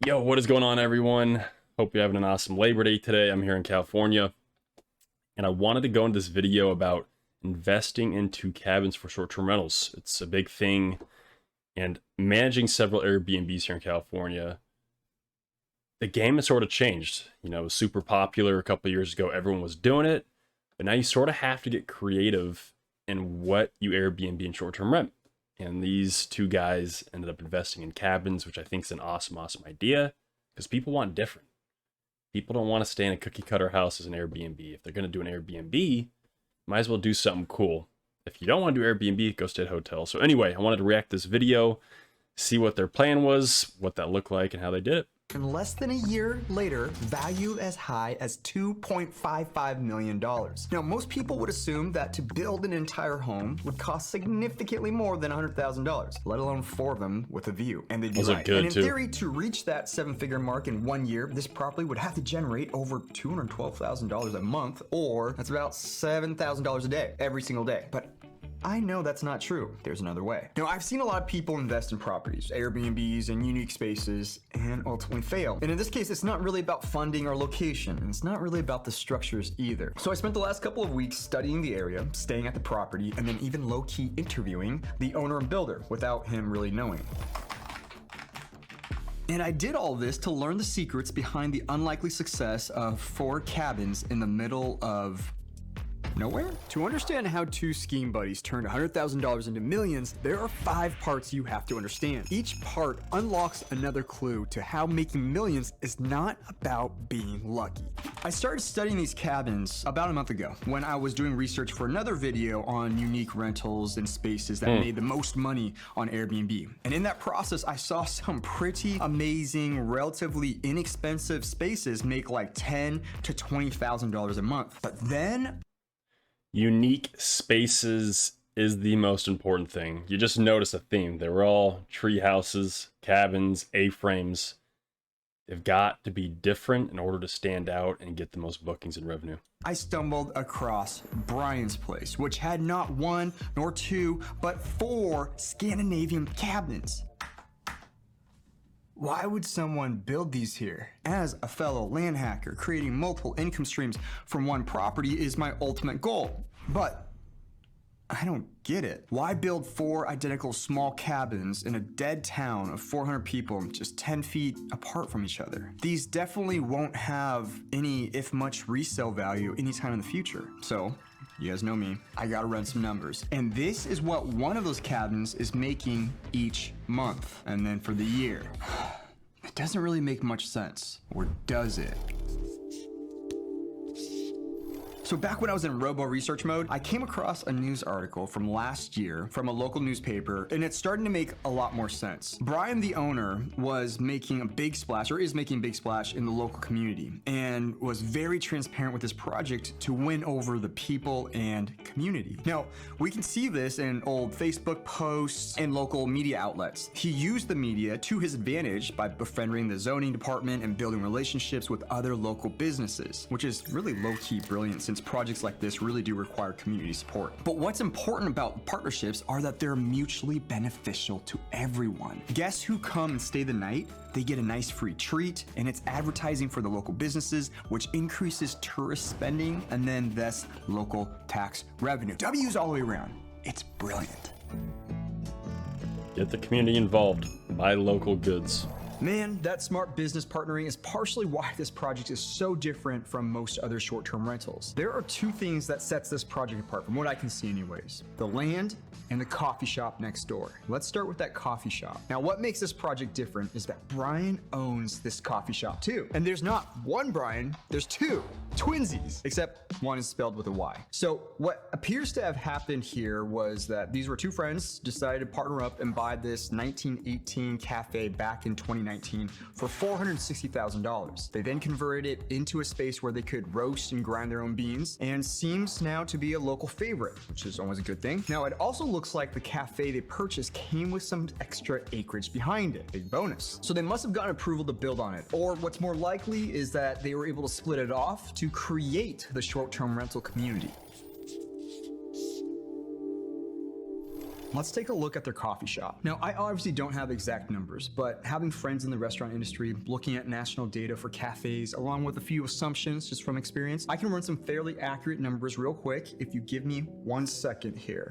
Yo, what is going on, everyone? Hope you're having an awesome Labor Day today. I'm here in California, and I wanted to go into this video about investing into cabins for short-term rentals. It's a big thing, and managing several Airbnbs here in California. The game has sort of changed. You know, it was super popular a couple of years ago. Everyone was doing it, but now you sort of have to get creative in what you Airbnb and short-term rent. And these two guys ended up investing in cabins, which I think is an awesome idea because people want different. People don't want to stay in a cookie cutter house as an Airbnb. If they're going to do an Airbnb, might as well do something cool. If you don't want to do Airbnb, go stay at a hotel. So anyway, I wanted to react to this video, see what their plan was, what that looked like, and how they did it. And less than a year later, valued as high as $2.55 million. Now, most people would assume that to build an entire home would cost significantly more than $100,000, let alone 4 of them with a view. And they'd be right. And in theory, to reach that 7-figure mark in 1 year, this property would have to generate over $212,000 a month, or that's about $7,000 a day, every single day. But I know that's not true. There's another way. Now, I've seen a lot of people invest in properties, Airbnbs and unique spaces, and ultimately fail. And in this case, it's not really about funding or location, and it's not really about the structures either. So I spent the last couple of weeks studying the area, staying at the property, and then even low-key interviewing the owner and builder without him really knowing. And I did all this to learn the secrets behind the unlikely success of 4 cabins in the middle of nowhere? To understand how 2 skiing buddies turned $100,000 into millions, there are 5 parts you have to understand. Each part unlocks another clue to how making millions is not about being lucky. I started studying these cabins about a month ago when I was doing research for another video on unique rentals and spaces that made the most money on Airbnb. And in that process, I saw some pretty amazing, relatively inexpensive spaces make like $10,000 to $20,000 a month. But then unique spaces is the most important thing. You just notice a theme. They were all tree houses, cabins, A-frames. They've got to be different in order to stand out and get the most bookings and revenue. I stumbled across Brian's place, which had not 1 nor 2, but 4 Scandinavian cabins. Why would someone build these here? As a fellow land hacker, creating multiple income streams from one property is my ultimate goal. But I don't get it. Why build 4 identical small cabins in a dead town of 400 people just 10 feet apart from each other? These definitely won't have any, if much, resale value anytime in the future. So, you guys know me, I gotta run some numbers. And this is what one of those cabins is making each month. And then for the year. It doesn't really make much sense. Or does it? So back when I was in robo research mode, I came across a news article from last year from a local newspaper, and it's starting to make a lot more sense. Brian, the owner, was making a big splash, or is making a big splash in the local community, and was very transparent with his project to win over the people and community. Now, we can see this in old Facebook posts and local media outlets. He used the media to his advantage by befriending the zoning department and building relationships with other local businesses, which is really low-key brilliant since projects like this really do require community support. But what's important about partnerships are that they're mutually beneficial to everyone. Guests who come and stay the night, they get a nice free treat, and it's advertising for the local businesses, which increases tourist spending and then thus local tax revenue. W's all the way around. It's brilliant. Get the community involved. Buy local goods. Man, that smart business partnering is partially why this project is so different from most other short-term rentals. There are 2 things that sets this project apart from what I can see anyways. The land and the coffee shop next door. Let's start with that coffee shop. Now, what makes this project different is that Brian owns this coffee shop too. And there's not 1 Brian, there's 2. Twinsies, except 1 is spelled with a Y. So what appears to have happened here was that these were 2 friends decided to partner up and buy this 1918 cafe back in 2019 for $460,000. They then converted it into a space where they could roast and grind their own beans, and seems now to be a local favorite, which is always a good thing. Now, it also looks like the cafe they purchased came with some extra acreage behind it. Big bonus. So they must have gotten approval to build on it. Or what's more likely is that they were able to split it off to create the short-term rental community. Let's take a look at their coffee shop. Now, I obviously don't have exact numbers, but having friends in the restaurant industry, looking at national data for cafes, along with a few assumptions just from experience, I can run some fairly accurate numbers real quick if you give me 1 second here.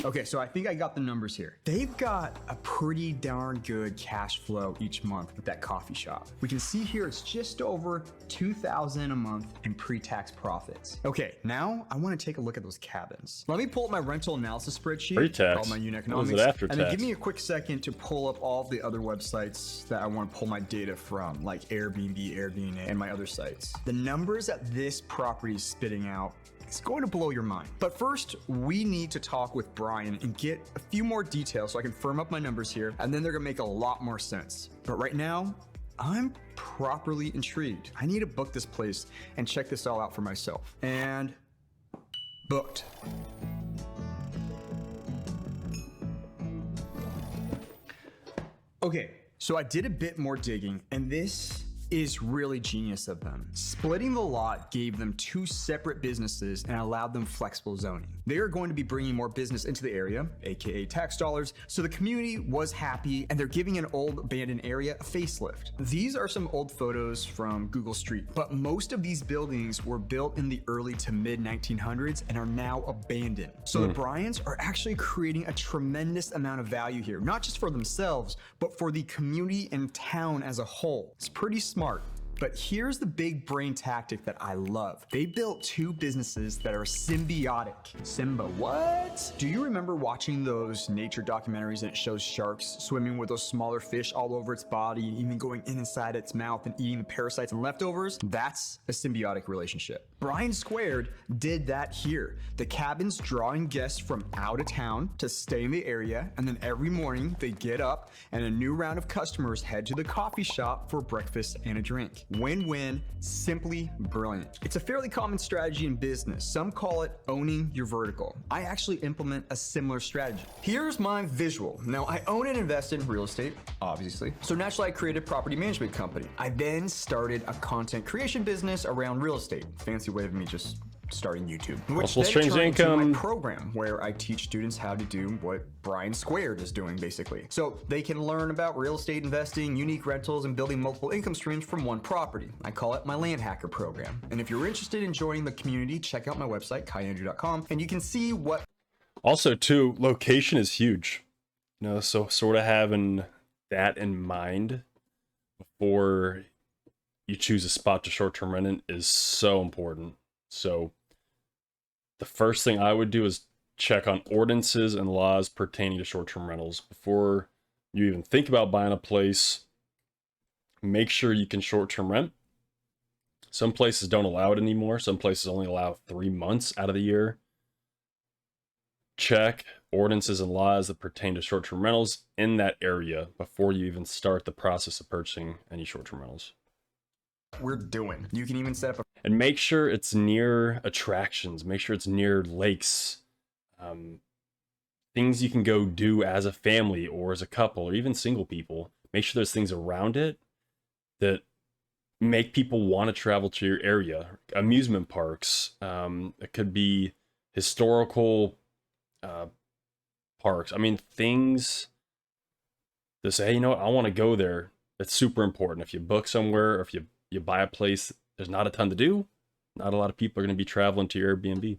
Okay, so I think I got the numbers here. They've got a pretty darn good cash flow each month with that coffee shop. We can see here it's just over $2,000 a month in pre-tax profits. Okay, now I want to take a look at those cabins. Let me pull up my rental analysis spreadsheet Pre-tax? called my unit What was economics, it after and then tax? give me a quick second to pull up all the other websites that I want to pull my data from, like Airbnb, and my other sites. The numbers that this property is spitting out, it's going to blow your mind. But first, we need to talk with Brian and get a few more details so I can firm up my numbers here, and then they're gonna make a lot more sense. But right now, I'm properly intrigued. I need to book this place and check this all out for myself. And booked. Okay, so I did a bit more digging, and this is really genius of them. Splitting the lot gave them 2 separate businesses and allowed them flexible zoning. They are going to be bringing more business into the area, aka tax dollars, so the community was happy, and they're giving an old abandoned area a facelift. These are some old photos from Google Street, but most of these buildings were built in the early to mid 1900s and are now abandoned. So the Bryans are actually creating a tremendous amount of value here, not just for themselves, but for the community and town as a whole. It's pretty smart. But here's the big brain tactic that I love. They built 2 businesses that are symbiotic. Simba what? Do you remember watching those nature documentaries and it shows sharks swimming with those smaller fish all over its body, even going inside its mouth and eating the parasites and leftovers? That's a symbiotic relationship. Brian Squared did that here. The cabin's drawing guests from out of town to stay in the area, and then every morning they get up and a new round of customers head to the coffee shop for breakfast and a drink. Win-win, simply brilliant. It's a fairly common strategy in business. Some call it owning your vertical. I actually implement a similar strategy. Here's my visual. Now, I own and invest in real estate, obviously. So naturally, I created a property management company. I then started a content creation business around real estate. Fancy way of me just starting YouTube, which Multiple then streams of turned into income. my program where I teach students how to do what Brian Squared is doing, basically. So they can learn about real estate investing, unique rentals, and building multiple income streams from one property. I call it my Land Hacker program. And if you're interested in joining the community, check out my website, kaiandrew.com, and you can see what. Also, too, location is huge. You know, so sort of having that in mind before you choose a spot to short-term rent in is so important. So the first thing I would do is check on ordinances and laws pertaining to short-term rentals. Before you even think about buying a place, make sure you can short-term rent. Some places don't allow it anymore. Some places only allow 3 months out of the year. Check ordinances and laws that pertain to short-term rentals in that area before you even start the process of purchasing any short-term rentals. we're doing. You can even set up a And make sure it's near attractions. Make sure it's near lakes. Things you can go do as a family or as a couple or even single people. Make sure there's things around it that make people want to travel to your area. Amusement parks. It could be historical parks. I mean, things to say, hey, you know what, I want to go there. It's super important. If you book somewhere or if you buy a place, there's not a ton to do. Not a lot of people are going to be traveling to your Airbnb.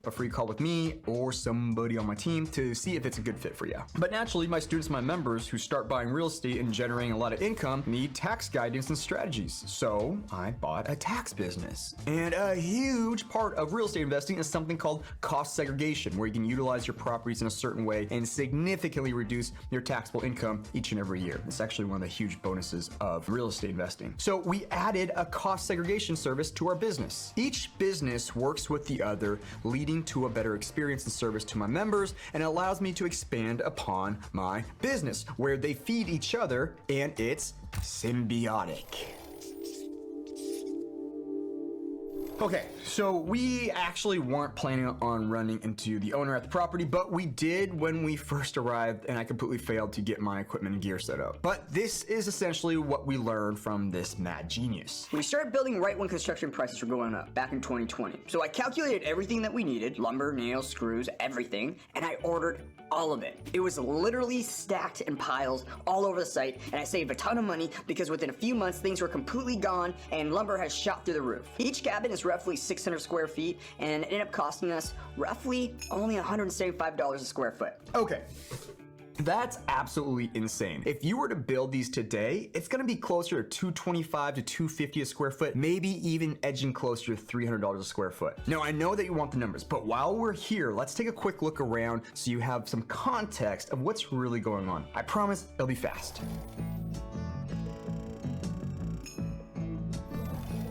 a free call with me or somebody on my team to see if it's a good fit for you. But naturally, my students, my members who start buying real estate and generating a lot of income need tax guidance and strategies. So I bought a tax business. And a huge part of real estate investing is something called cost segregation, where you can utilize your properties in a certain way and significantly reduce your taxable income each and every year. It's actually one of the huge bonuses of real estate investing. So we added a cost segregation service to our business. Each business works with the other, leading to a better experience and service to my members, and allows me to expand upon my business where they feed each other and it's symbiotic. Okay, so we actually weren't planning on running into the owner at the property, but we did when we first arrived, and I completely failed to get my equipment and gear set up. But this is essentially what we learned from this mad genius. We started building right when construction prices were going up, back in 2020. So I calculated everything that we needed, lumber, nails, screws, everything, and I ordered all of it. It was literally stacked in piles all over the site, and I saved a ton of money because within a few months things were completely gone and lumber has shot through the roof. Each cabin is roughly 600 square feet, and it ended up costing us roughly only $175 a square foot. Okay. That's absolutely insane. If you were to build these today, it's gonna be closer to $225 to $250 a square foot, maybe even edging closer to $300 a square foot. Now, I know that you want the numbers, but while we're here, let's take a quick look around so you have some context of what's really going on. I promise it'll be fast.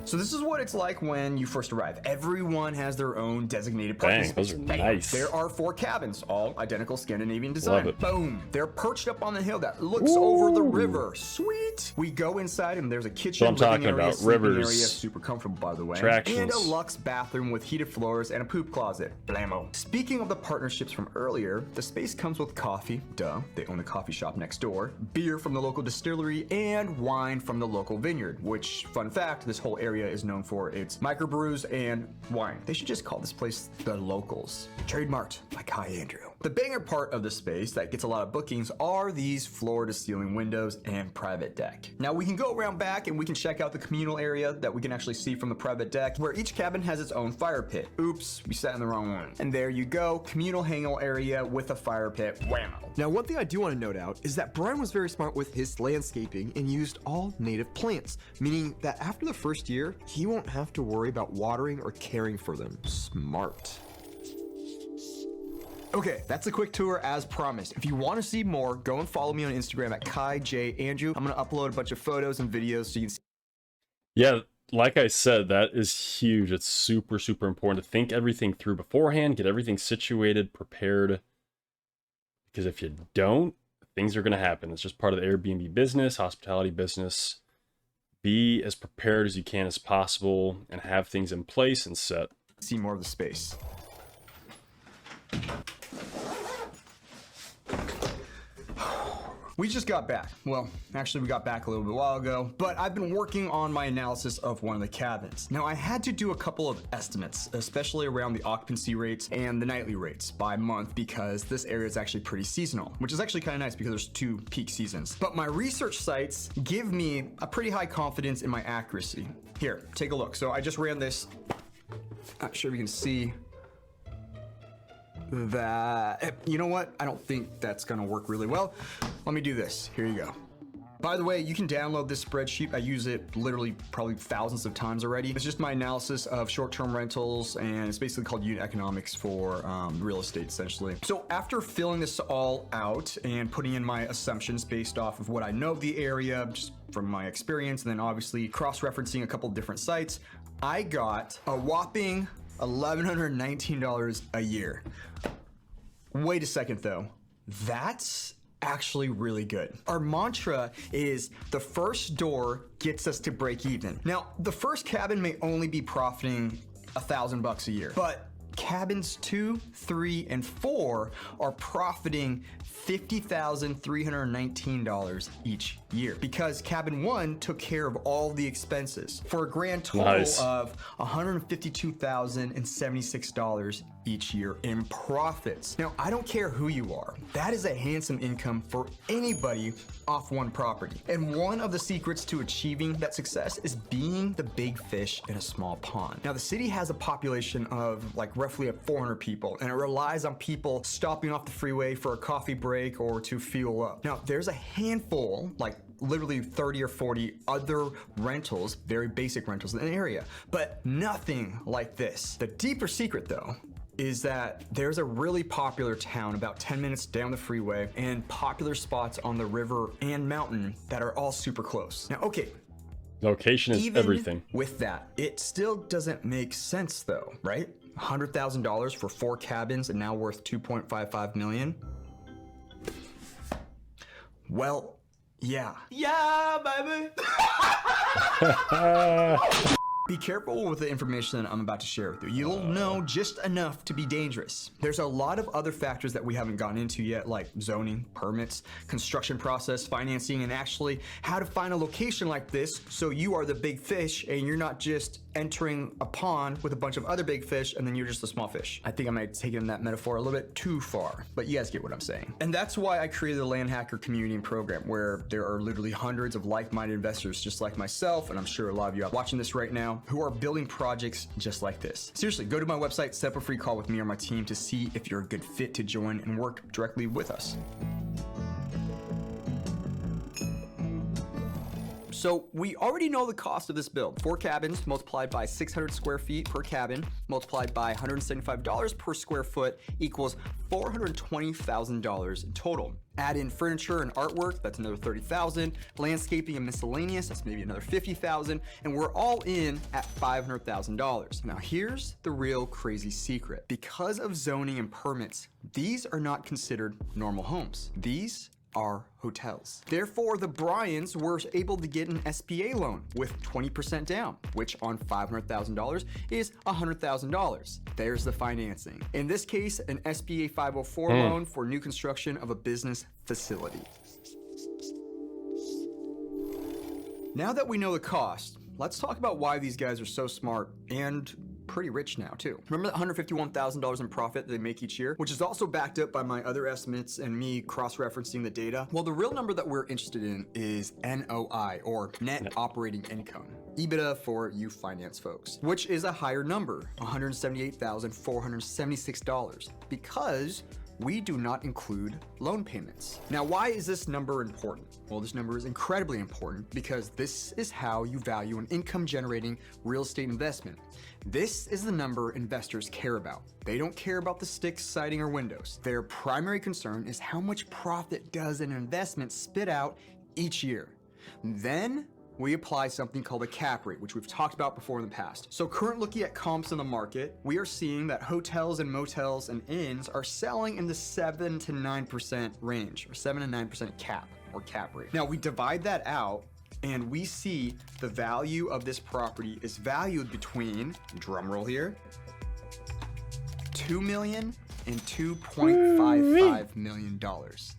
So this is what it's like when you first arrive. Everyone has their own designated parking Dang, those space. are Bam. nice. There are 4 cabins, all identical Scandinavian design. Love it. Boom. They're perched up on the hill that looks over the river. Sweet. We go inside and there's a kitchen, I'm living talking area, about, sleeping rivers, area, super comfortable by the way, attractions. and a luxe bathroom with heated floors and a poop closet. Blammo. Speaking of the partnerships from earlier, the space comes with coffee, duh, they own the coffee shop next door, beer from the local distillery, and wine from the local vineyard, which, fun fact, this whole area is known for its microbrews and wine. They should just call this place the Locals. Trademarked by Kai Andrew. The banger part of the space that gets a lot of bookings are these floor-to-ceiling windows and private deck. Now we can go around back and we can check out the communal area that we can actually see from the private deck, where each cabin has its own fire pit. Oops, we sat in the wrong one. And there you go, communal hangout area with a fire pit. Whammo. Now, one thing I do want to note out is that Brian was very smart with his landscaping and used all native plants, meaning that after the first year, he won't have to worry about watering or caring for them. Smart. Okay, that's a quick tour as promised. If you want to see more, go and follow me on Instagram at KaiJAndrew. I'm going to upload a bunch of photos and videos so you can see. Yeah, like I said, that is huge. It's super, super important to think everything through beforehand, get everything situated, prepared. Because if you don't, things are going to happen. It's just part of the Airbnb business, hospitality business. Be as prepared as you can as possible and have things in place and set. See more of the space. We just got back. Well, actually we got back a little bit while ago, but I've been working on my analysis of one of the cabins. Now I had to do a couple of estimates, especially around the occupancy rates and the nightly rates by month, because this area is actually pretty seasonal, which is actually kind of nice because there's 2 peak seasons. But my research sites give me a pretty high confidence in my accuracy. Here, take a look. So I just ran this. Not sure if you can see that. You know what? I don't think that's gonna work really well. Let me do this. Here you go. By the way, you can download this spreadsheet. I use it literally probably thousands of times already. It's just my analysis of short-term rentals, and it's basically called unit economics for real estate, essentially. So after filling this all out and putting in my assumptions based off of what I know of the area, just from my experience, and then obviously cross-referencing a couple of different sites, I got a whopping $1,119 a year. Wait a second though, that's actually really good. Our mantra is the first door gets us to break even. Now, the first cabin may only be profiting $1,000 a year, but cabins 2, 3, and 4 are profiting $50,319 each year because cabin 1 took care of all the expenses for a grand total of $152,076 each year in profits. Now, I don't care who you are. That is a handsome income for anybody off one property. And one of the secrets to achieving that success is being the big fish in a small pond. Now, the city has a population of like roughly 400 people, and it relies on people stopping off the freeway for a coffee break or to fuel up. Now, there's a handful, like literally 30 or 40 other rentals, very basic rentals in the area, but nothing like this. The deeper secret though is that there's a really popular town about 10 minutes down the freeway and popular spots on the river and mountain that are all super close. Now, okay, location is even everything. with that, it still doesn't make sense though, right? $100,000 for 4 cabins and now worth $2.55 million. Well, yeah. Yeah, baby. Be careful with the information that I'm about to share with you. You'll know just enough to be dangerous. There's a lot of other factors that we haven't gotten into yet, like zoning, permits, construction process, financing, and actually how to find a location like this so you are the big fish and you're not just entering a pond with a bunch of other big fish and then you're just a small fish. I think I might have taken that metaphor a little bit too far, but you guys get what I'm saying. And that's why I created the Land Hacker community and program, where there are literally hundreds of like-minded investors just like myself, and I'm sure a lot of you are watching this right now, who are building projects just like this. Seriously, go to my website, set up a free call with me or my team to see if you're a good fit to join and work directly with us. So we already know the cost of this build. 4 cabins multiplied by 600 square feet per cabin multiplied by $175 per square foot equals $420,000 in total. Add in furniture and artwork, that's another $30,000. Landscaping and miscellaneous, that's maybe another $50,000. And we're all in at $500,000. Now here's the real crazy secret. Because of zoning and permits, these are not considered normal homes. These are hotels. Therefore, the Bryans were able to get an SBA loan with 20% down, which on $500,000 is $100,000. There's the financing. In this case, an SBA 504 loan for new construction of a business facility. Now that we know the cost, let's talk about why these guys are so smart and pretty rich now too. Remember that $151,000 in profit they make each year, which is also backed up by my other estimates and me cross-referencing the data? Well, the real number that we're interested in is NOI, or net operating income. EBITDA for you finance folks, which is a higher number, $178,476, because we do not include loan payments. Now, why is this number important? Well, this number is incredibly important because this is how you value an income-generating real estate investment. This is the number investors care about. They don't care about the sticks, siding, or windows. Their primary concern is how much profit does an investment spit out each year. Then we apply something called a cap rate, which we've talked about before in the past. So current looking at comps in the market, we are seeing that hotels and motels and inns are selling in the 7 to 9% range, or 7 to 9% cap, or cap rate. Now we divide that out and we see the value of this property is valued between, drumroll here, $2 million and $2.55 million.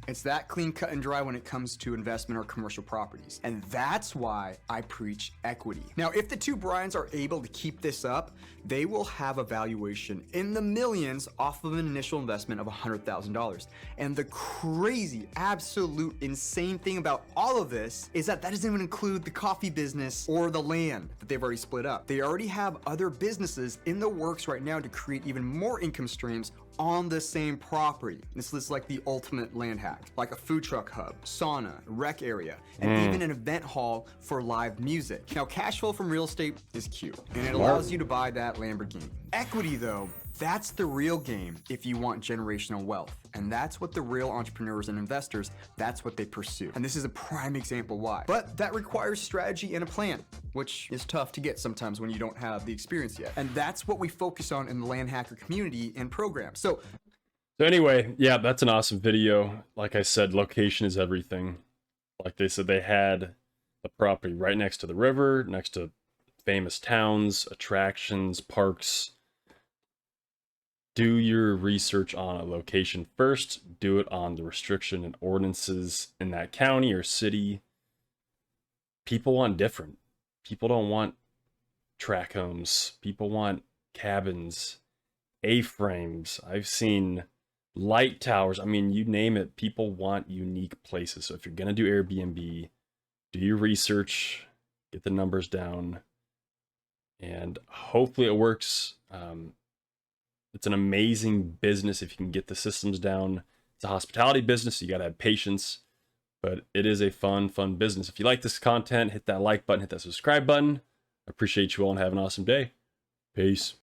It's that clean, cut, and dry when it comes to investment or commercial properties. And that's why I preach equity. Now, if the two Bryans are able to keep this up, they will have a valuation in the millions off of an initial investment of $100,000. And the crazy, absolute, insane thing about all of this is that that doesn't even include the coffee business or the land that they've already split up. They already have other businesses in the works right now to create even more income streams on the same property. This is like the ultimate land hack, like a food truck hub, sauna, rec area, and even an event hall for live music. Now, cash flow from real estate is cute, and it allows you to buy that Lamborghini. Equity, though, that's the real game if you want generational wealth. And that's what the real entrepreneurs and investors, that's what they pursue. And this is a prime example why. But that requires strategy and a plan, which is tough to get sometimes when you don't have the experience yet. And that's what we focus on in the Land Hacker community and program. So anyway, yeah, that's an awesome video. Like I said, location is everything. Like they said, they had the property right next to the river, next to famous towns, attractions, parks. Do your research on a location first. Do it on the restriction and ordinances in that county or city. People want different. People don't want track homes. People want cabins, A-frames. I've seen light towers. I mean, you name it. People want unique places. So if you're going to do Airbnb, do your research, get the numbers down, and hopefully it works. It's an amazing business if you can get the systems down. It's a hospitality business, so you got to have patience, but it is a fun business. If you like this content, hit that like button, hit that subscribe button. I appreciate you all and have an awesome day. Peace.